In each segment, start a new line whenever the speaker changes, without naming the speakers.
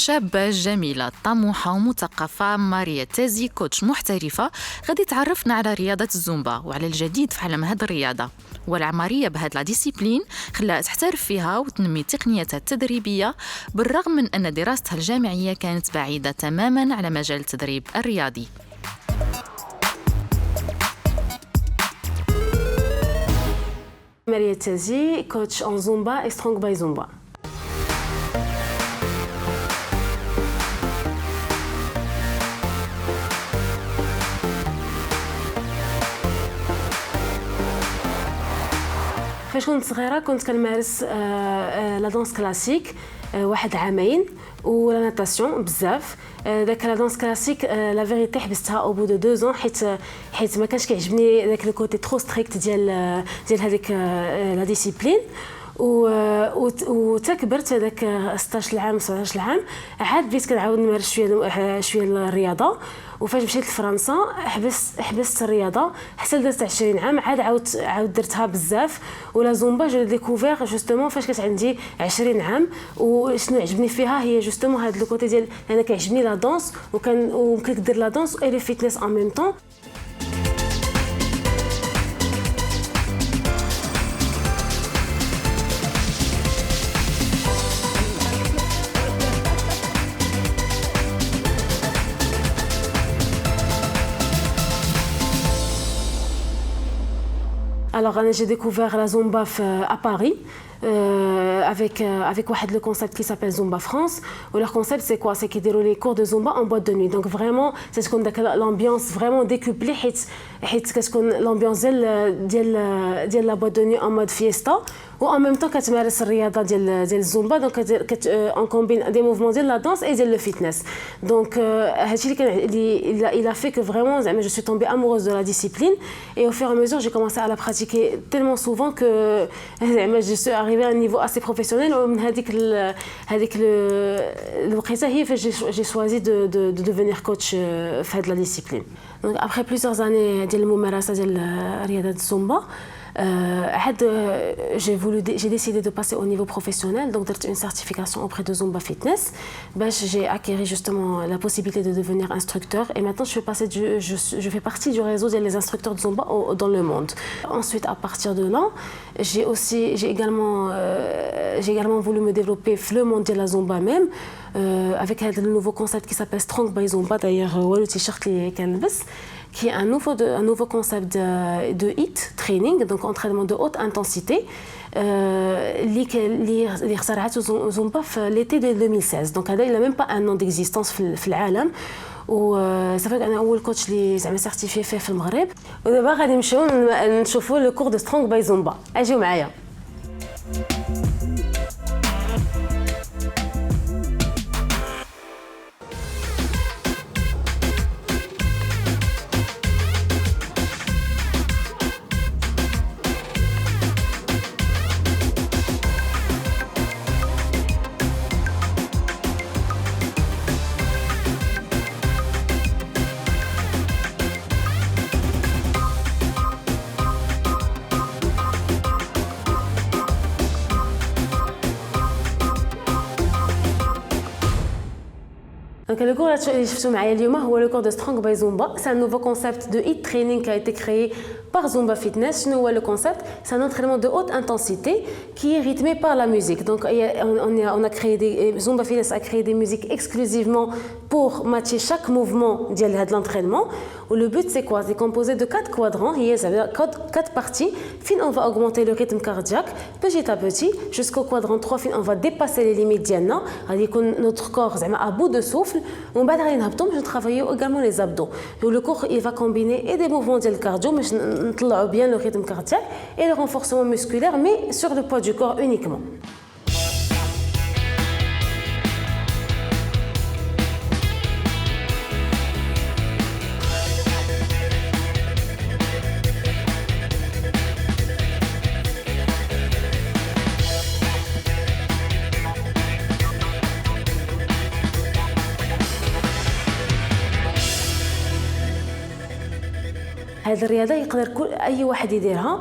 شابة جميلة طموحة ومثقفة ماريا تازي كوتش محترفة غادي تعرفنا على رياضة الزومبا وعلى الجديد في عالم هذه الرياضة والعمارية بهذه لا ديسيبلين خلاها تحترف فيها وتنمي تقنياتها التدريبية بالرغم من أن دراستها الجامعية كانت بعيدة تماماً على مجال التدريب الرياضي.
Maria Tazi, coach en Zumba et Strong by Zumba. فاش كنت صغيرة كنت كنمارس لا دانس كلاسيك واحد عامين ولا ناتاسيون بزاف. داك لا دانس كلاسيك لا فيريتي حبستها او بو دو 2 ans حيت ما كانش كيعجبني داك لو كوتي ترو ستريكت ديال هذيك لا ديسيبلين. و كبرت هذاك 16 عام 17 عام عاد بديت كنعاود نمارس شويه الرياضه. وفاش مشيت لفرنسا حبست الرياضه حتى درت 20 عام عاود درتها بزاف. ولا زومبا جو ديكوفير جوستومون فاش كانت عندي 20 عام. وشنو عجبني فيها هي جوستومون هذا لو كوتي ديال انا كيعجبني لا دانس وممكن ندير لا دانس و لي فيتنس ان ميم طون. Alors j'ai découvert la Zumba à Paris avec le concept qui s'appelle Zumba France. Et leur concept c'est quoi? C'est qu'ils déroulent les cours de Zumba en boîte de nuit. Donc vraiment c'est l'ambiance vraiment décuplée حيت كتكون l'ambiance ديال la boîte de nuit en mode fiesta. وان ميم طون كتمارس الرياضه ديال الزومبا دونك اون كومبين دي موفمون ديال لا دانس اي ديال لو فيتنس. دونك هادشي اللي كان il a fait que vraiment زعما je suis tombée amoureuse de la discipline et au fur et à mesure j'ai commencé à la pratiquer tellement souvent que زعما je suis arrivée à un niveau assez professionnel. ومن هذيك الوقيته هي فاش j'ai choisi de devenir coach في هاد la discipline. Donc après plusieurs années ديال الممارسه ديال رياضه الزومبا j'ai décidé de passer au niveau professionnel, donc j'ai une certification auprès de Zumba Fitness. J'ai acquis justement la possibilité de devenir instructeur et maintenant je fais partie du réseau des instructeurs de Zumba dans le monde. Ensuite, à partir de là, j'ai également voulu me développer le monde de la Zumba même, avec le nouveau concept qui s'appelle Strong by Zumba. D'ailleurs, le t-shirt qui est un nouveau concept de HIIT training, donc entraînement de haute intensité, اللي اخترعته زومبا في l'été de 2016. donc هذا il a même pas un an d'existence في العالم. و صافي انا اول كوتش اللي زعما سيرتيفي فيه في المغرب. ودابا غادي نمشيو نشوفوا لو كور دو سترونغ باي زومبا. اجيو معايا. Donc le cours اللي شفتوا معايا اليوم هو le cours de Strong by Zumba. C'est un nouveau concept de HIIT training qui a été créé par Zumba Fitness. شنو هو le concept? C'est un entraînement de haute intensité qui est rythmé par la musique. Donc on a créé Zumba Fitness a créé des musiques exclusivement pour matcher chaque mouvement de l'entraînement. Et le but c'est quoi? C'est composé de 4 quadrants, il y a 4 parties. Fin on va augmenter le rythme cardiaque petit à petit jusqu'au quadrant 3. Fin on va dépasser les limites ديالنا. غادي يكون notre corps زعما à bout de souffle. ومن بعد غادي نهبطوا باش نترافايو également les abdos. Donc le cours il va combiner et des mouvements ديال الكارديو باش نطلعوا bien le rythme cardiaque et le renforcement musculaire mais sur le poids du corps uniquement. هذه الرياضه يقدر اي واحد يديرها.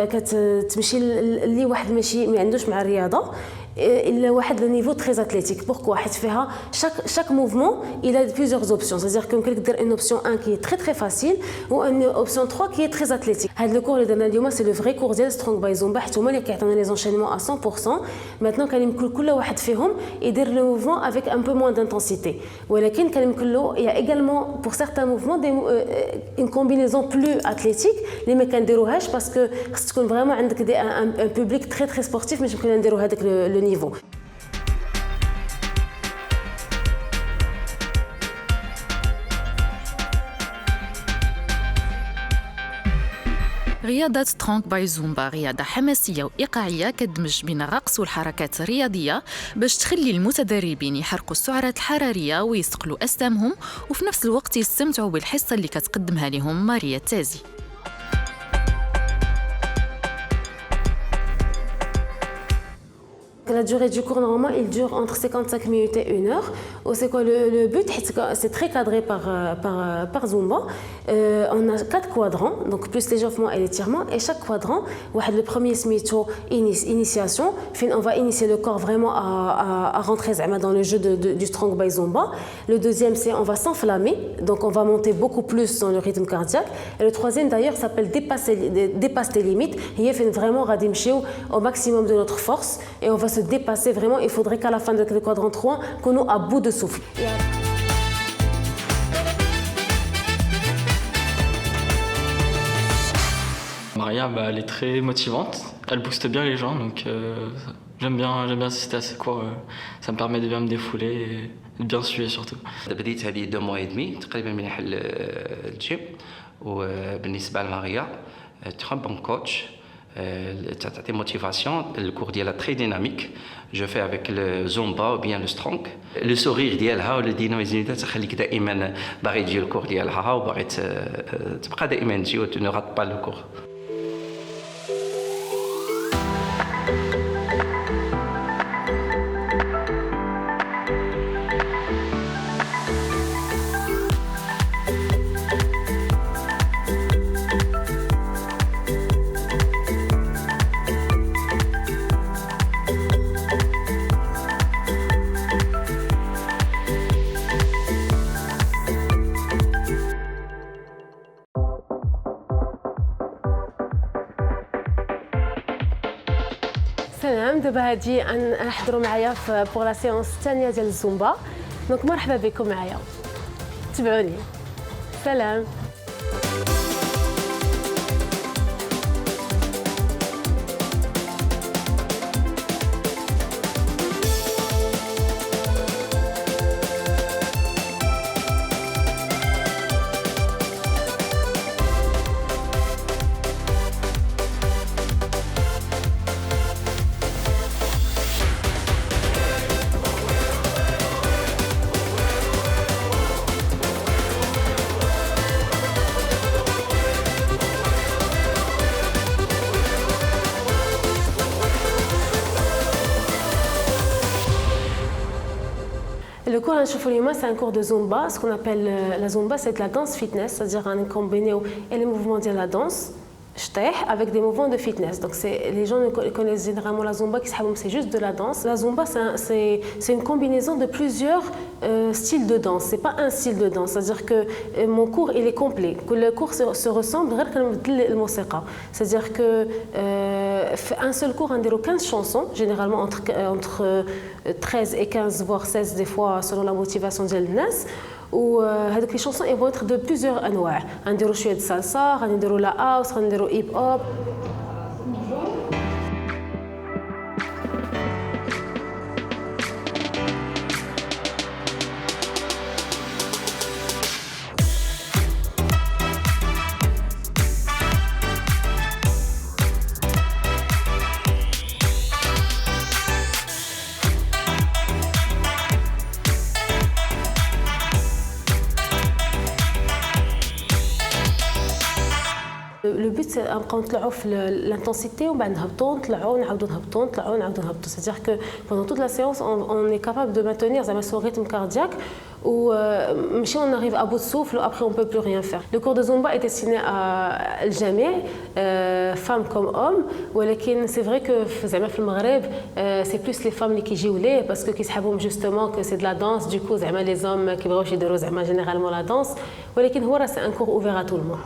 كتمشي اللي واحد ماشي ما عندوش مع الرياضه واحد le niveau très athlétique. Pourquoi? حيت فيها chaque mouvement il a plusieurs options, c'est-à-dire que ممكن دير une option 1 qui est très très facile ou une option 3 qui est très athlétique. هذا le cours اللي درنا اليوم c'est le vrai cours ديال strong by zumba حيت هما اللي كيعطيونا les enchaînements à 100%. Maintenant كان يمكن كل واحد فيهم يدير le mouvement avec un peu moins d'intensité. ولكن كان يمكن له il y a également pour certains mouvements une combinaison plus athlétique اللي ما كنديروهاش parce que خص تكون vraiment عندك un public très très sportif باش يمكن نديروا هذاك le niveau.
رياضة سترونغ باي زومبا رياضة حماسية وإيقاعية كتدمج بين الرقص والحركات الرياضية باش تخلي المتدربين يحرقوا السعرات الحرارية ويستقلوا أجسامهم وفي نفس الوقت يستمتعوا بالحصة اللي كتقدمها لهم ماريا تازي.
La durée du cours, normalement, il dure entre 55 minutes et 1 heure. C'est quoi le but? C'est très cadré par Zumba. On a 4 quadrants, donc plus l'échauffement et l'étirement. Et chaque quadrant, le premier smito, initiation. On va initier le corps vraiment à rentrer dans le jeu du strong by Zumba. Le deuxième, c'est on va s'enflammer, donc on va monter beaucoup plus dans le rythme cardiaque. Et le troisième, d'ailleurs, s'appelle dépasser tes limites. Il fait vraiment au maximum de notre force et on va se dépasser vraiment. Il faudrait qu'à la fin de le quadrant 3 qu'on soit à bout de souffle.
Maria, elle est très motivante, elle booste bien les gens, donc j'aime bien assister à ces cours, ça me permet de bien me défouler et de bien suer surtout.
بديت هذه 2 mois et demi تقريبا من الجيم وبالنسبة لماريا très bon coach. تعطي موتيفاسيون الكور ديالها تري ديناميك جو في افيك لو زومبا او بيان لو سترونغ لو سورير ديالها ولا الديناميزم ديالها تخليك دائما باغي تجي الكور ديالها وباغي تبقى دائما تجي و تو رات با لو كور.
سلام دابا هادي نحضروا معايا بور لا سيونس الثانيه ديال الزومبا دونك مرحبا بكم معايا تبعوني سلام. Le cours c'est un cours de Zumba. Ce qu'on appelle la Zumba, c'est de la danse fitness, c'est-à-dire un combiné les mouvements de la danse avec des mouvements de fitness. Donc les gens connaissent généralement la Zumba, c'est juste de la danse. La Zumba, c'est une combinaison de plusieurs styles de danse. C'est pas un style de danse, c'est-à-dire que mon cours il est complet. Que le cours se ressemble c'est-à-dire que un seul cours on a 15 chansons, généralement entre 13 et 15 voire 16 des fois selon la motivation de الناس. وهذوك لي شونسون ils vont être de plusieurs انواع غنديروا شويه د salsa غنديروا لا house غنديروا hip hop. لو بوت سي نبقاو نطلعوا في l'intensité ومن بعد نهبطوا نطلعوا نعاودوا نهبطوا نطلعوا نعاودوا نهبطوا. C'est-à-dire que pendant toute la séance on est capable de maintenir زعما son rythme cardiaque ou on arrive à bout de souffle ou après on peut plus rien faire. Le cours de Zumba est destiné à الجميع femmes comme hommes, ولكن c'est vrai que زعما في المغرب c'est plus les femmes اللي كيجيو ليه parce que كيسحبهم justement que c'est de la danse, du coup زعما les hommes كيبغيوش يديروا زعما généralement la danse, ولكن هو راه c'est un cours ouvert à tout le monde.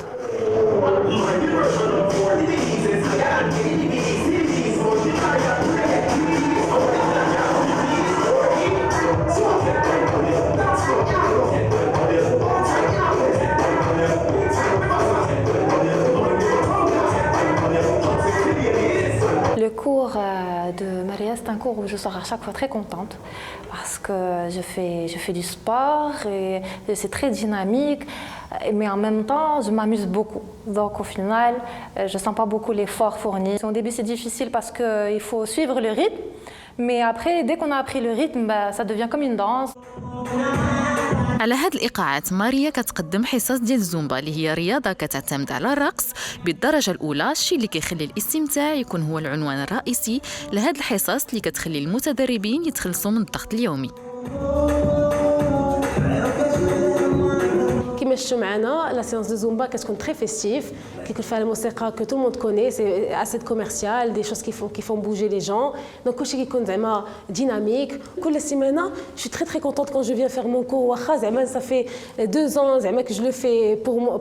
Le cours de Maria, c'est un cours où je sors à chaque fois très contente parce que je fais du sport et c'est très dynamique, mais en même temps, je m'amuse beaucoup. Donc au final, je ne sens pas beaucoup l'effort fourni. Au début, c'est difficile parce qu'il faut suivre le rythme, mais après, dès qu'on a appris le rythme, ça devient comme une danse.
على هاد الإيقاعات ماريا كتقدم حصص ديال الزومبا اللي هي رياضة كتعتمد على الرقص بالدرجة الأولى، الشيء اللي كيخلي الاستمتاع يكون هو العنوان الرئيسي لهاد الحصص اللي كتخلي المتدربين يتخلصوا من الضغط اليومي.
كما شفتوا معنا لا سيونس دو زومبا كتكون تري فيستيف كيكون فيها الموسيقى كو تو موند كوني سي اسيد كوميرسيال دي شوز كي فون بوجي لي جون دونك كلشي كيكون زعما ديناميك. كل سيمانه جو تري تري كونتونت كون جو فيان فيغ مون كور واخا زعما ça fait 2 ans زعما كو جو لو في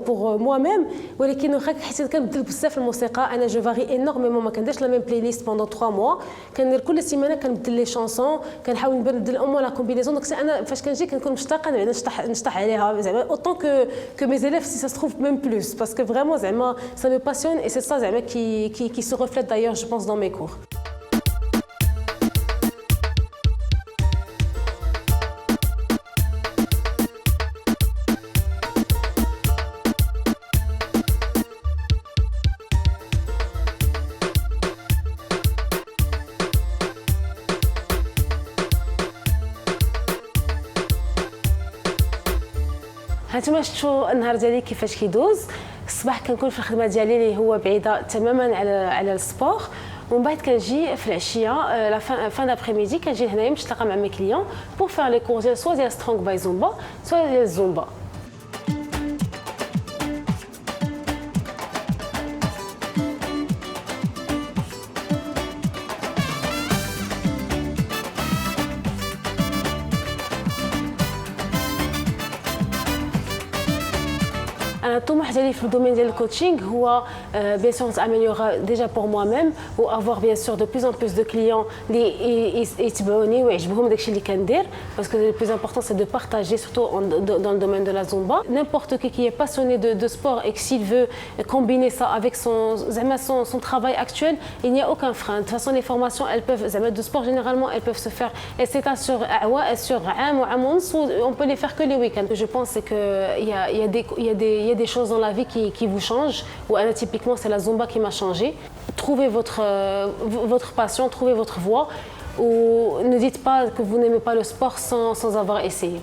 pour moi même ولكن واخا حسيت كنبدل بزاف الموسيقى انا جو فاري انورميمون ما كنديرش لا ميم بلاي ليست بوندون 3 mois كندير كل سيمانه كنبدل لي شانسون كنحاول نبدل او لا كومبينيزون دونك انا فاش كنجي كنكون مشتاقه نشطح عليها زعما autant que mes élèves si ça se trouve même plus parce que vraiment ça me passionne et c'est ça qui se reflète d'ailleurs je pense dans mes cours. هانتوما شفتوا النهار ديالي كيفاش كيدوز. الصباح كنكون في الخدمه ديالي اللي هو بعيده تماما على السبور ومن بعد كنجي في العشيه لا فان دابريميدي كنجي هنايا باش نتلاقى مع مي كليون بور فار لي كور ديال سوا ديال سترونغ باي زومبا سوا ديال الزومبا. الطموح ديالي في الدومين ديال الكوتشينغ هو bien sûr s'améliorer déjà pour moi-même ou avoir bien sûr de plus en plus de clients اللي يتبعوني ويعجبهم داكشي اللي كندير parce que le plus important c'est de partager surtout dans le domaine de la Zumba. N'importe qui est passionné de sport et s'il veut combiner ça avec son travail actuel, il n'y a aucun frein. De toute façon les formations elles peuvent de sport généralement elles peuvent se faire et c'est sur عام وعام ونص on peut les faire que les week-ends. Je pense c'est que il y a des choses dans la vie qui vous changent ou typiquement c'est la Zumba qui m'a changé. Trouvez votre passion, trouvez votre voie ou ne dites pas que vous n'aimez pas le sport sans avoir essayé.